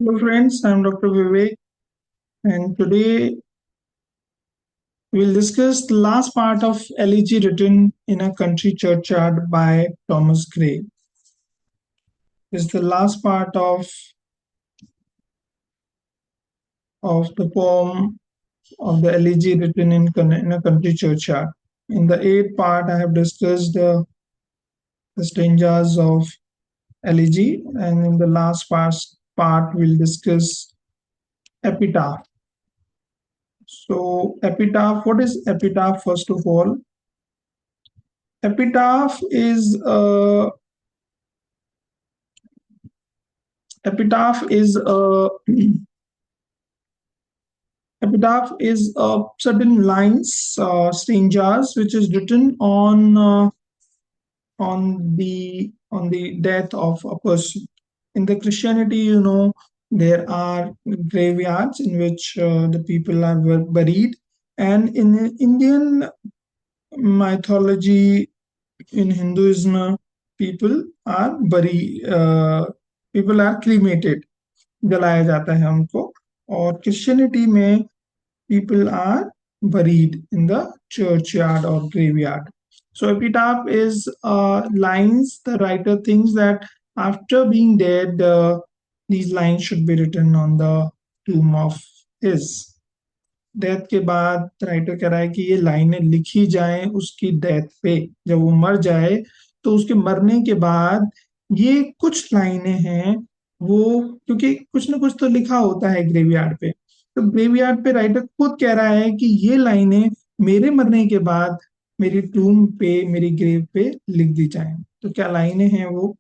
Hello friends, I'm Dr. Vivek and today we'll discuss the last part of Elegy written in a country churchyard by Thomas Gray. It's the last part of the poem of the Elegy written in a country churchyard. In the eighth part, I have discussed the stanzas of Elegy, and in the last part we'll discuss epitaph. So, epitaph, what is epitaph first of all? Epitaph is a epitaph is a epitaph is a certain lines, stanzas, which is written on the death of a person. In the Christianity, there are graveyards in which the people are buried, and in Indian mythology, in Hinduism, people are people are cremated, जलाया जाता है हमको. और Christianity में people are buried in the churchyard or graveyard. So epitaph is lines the writer thinks that after being dead, these lines should be written on the tomb of his. Death के बाद writer कह रहा है कि ये लाइनें लिखी जाएं उसकी डेथ पे, जब वो मर जाए तो उसके मरने के बाद ये कुछ लाइनें हैं वो, क्योंकि कुछ ना कुछ तो लिखा होता है ग्रेवयार्ड पे, तो ग्रेवयार्ड पे राइटर खुद कह रहा है कि ये लाइनें मेरे मरने के बाद मेरी टूम पे, मेरी ग्रेव पे लिख दी जाएं. तो क्या लाइनें हैं, वो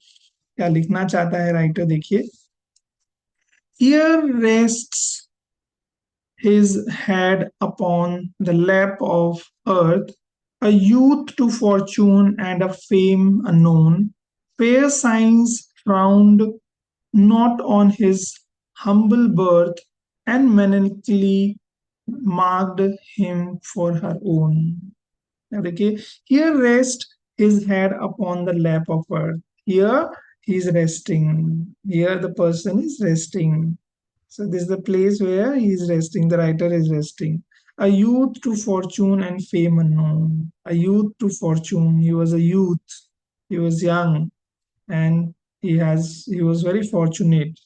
क्या लिखना चाहता है राइटर, देखिए. Here rests his head upon the lap of earth, a youth to fortune and a fame unknown. Fair signs frowned not on his humble birth, and melancholy marked him for her own. Okay, here rest his head upon the lap of earth. Here he is resting. Here the person is resting. So this is the place where he is resting, the writer is resting. A youth to fortune and fame unknown. A youth to fortune. He was a youth. He was young, and he was very fortunate.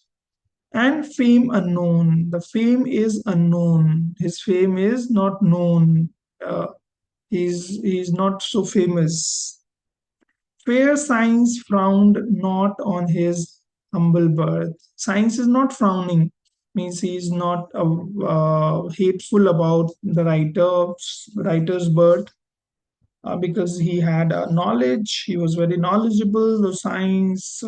And fame unknown. The fame is unknown. His fame is not known. He's not so famous. Fair science frowned not on his humble birth. Science is not frowning, means he is not hateful about the writer's birth, because he had knowledge. He was very knowledgeable. The science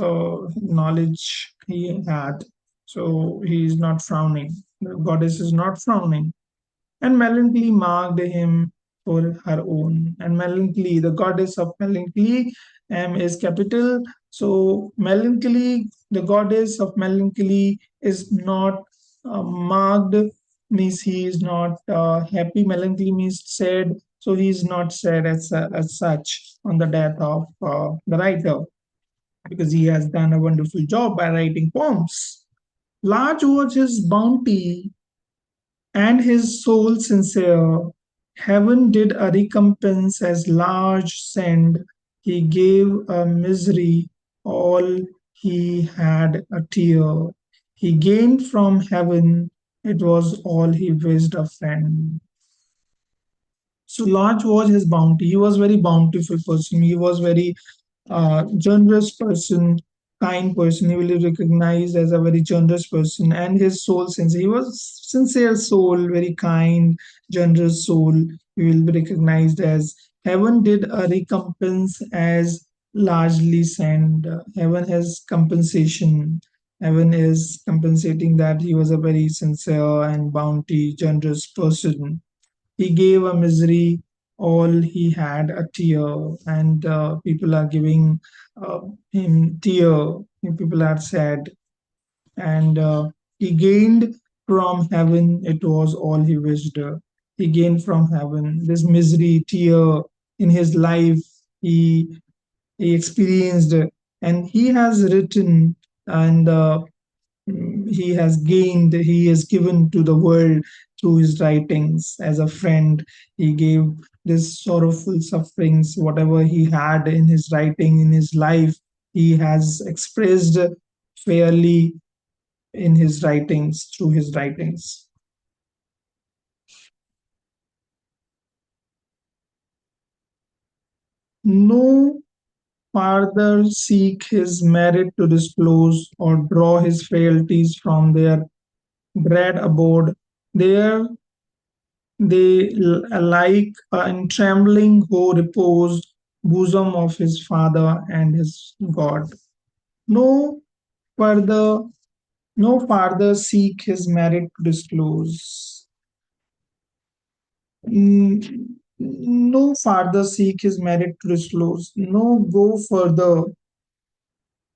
knowledge he had, so he is not frowning. The goddess is not frowning, and melancholy marked him for her own. And melancholy, the goddess of melancholy, M is capital. So melancholy, the goddess of melancholy, is not marked, means he is not happy. Melancholy means sad, so he is not sad as such on the death of the writer, because he has done a wonderful job by writing poems. Large was his bounty and his soul sincere. Heaven did a recompense as large send. He gave a misery all he had a tear. He gained from heaven, it was all he wished a friend. So large was his bounty. He was very bountiful person. He was very generous person, kind person. He will be recognized as a very generous person, and his soul, since he was sincere soul, very kind, generous soul, he will be recognized as heaven did a recompense as largely sent. Heaven has compensation. Heaven is compensating that he was a very sincere and bounty, generous person. He gave a misery, all he had a tear, and people are giving him tear. People are sad, and he gained from heaven. It was all he wished. He gained from heaven this misery, tear in his life. He experienced, and he has written, and he has gained, he has given to the world through his writings. As a friend, he gave this sorrowful sufferings, whatever he had in his writing, in his life, he has expressed fairly in his writings, through his writings. No farther seek his merit to disclose, or draw his frailties from their dread abode. There they alike in trembling who reposed bosom of his father and his God. No further, no farther seek his merit to disclose. No farther seek his merit to disclose. No go further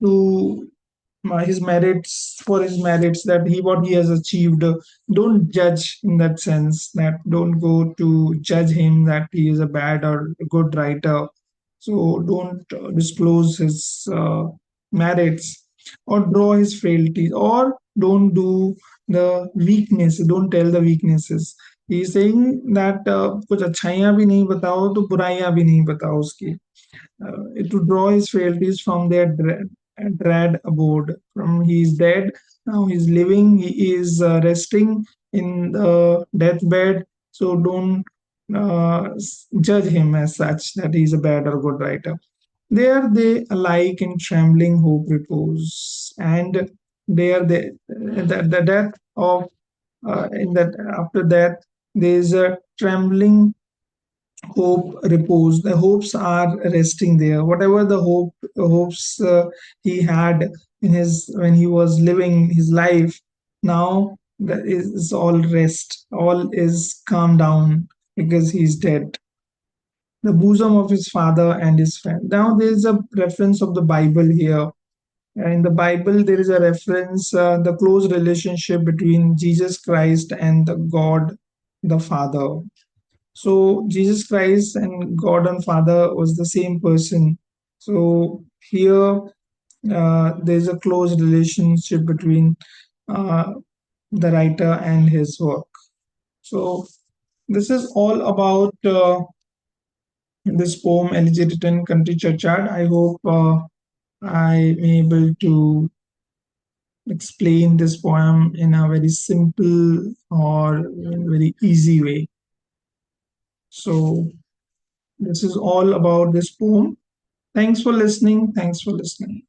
to his merits, for his merits, that he what he has achieved. Don't judge in that sense, that don't go to judge him that he is a bad or a good writer. So don't disclose his merits, or draw his frailties, or don't do the weakness, don't tell the weaknesses. He is saying that कुछ अच्छाइयाँ भी नहीं बताओ तो बुराइयां भी नहीं बताओ उसकी. To draw his frailties from their dread abode. From he is dead, now he's living, he is resting in the deathbed. So don't judge him as such that he's a bad or good writer. There they alike in trembling hope repose, and there they, the death of in that after death there is a trembling hope repose. The hopes are resting there. Whatever the hopes he had in his when he was living his life, now that is all rest. All is calm down because he's dead. The bosom of his father and his friend. Now there is a reference of the Bible here. In the Bible, there is a reference the close relationship between Jesus Christ and the God, the Father. So Jesus Christ and God and Father was the same person. So here there's a close relationship between uh, the writer and his work. So this is all about this poem, Elegy written Country Churchyard. I hope I am able to explain this poem in a very simple or very easy way. So this is all about this poem. Thanks for listening. Thanks for listening.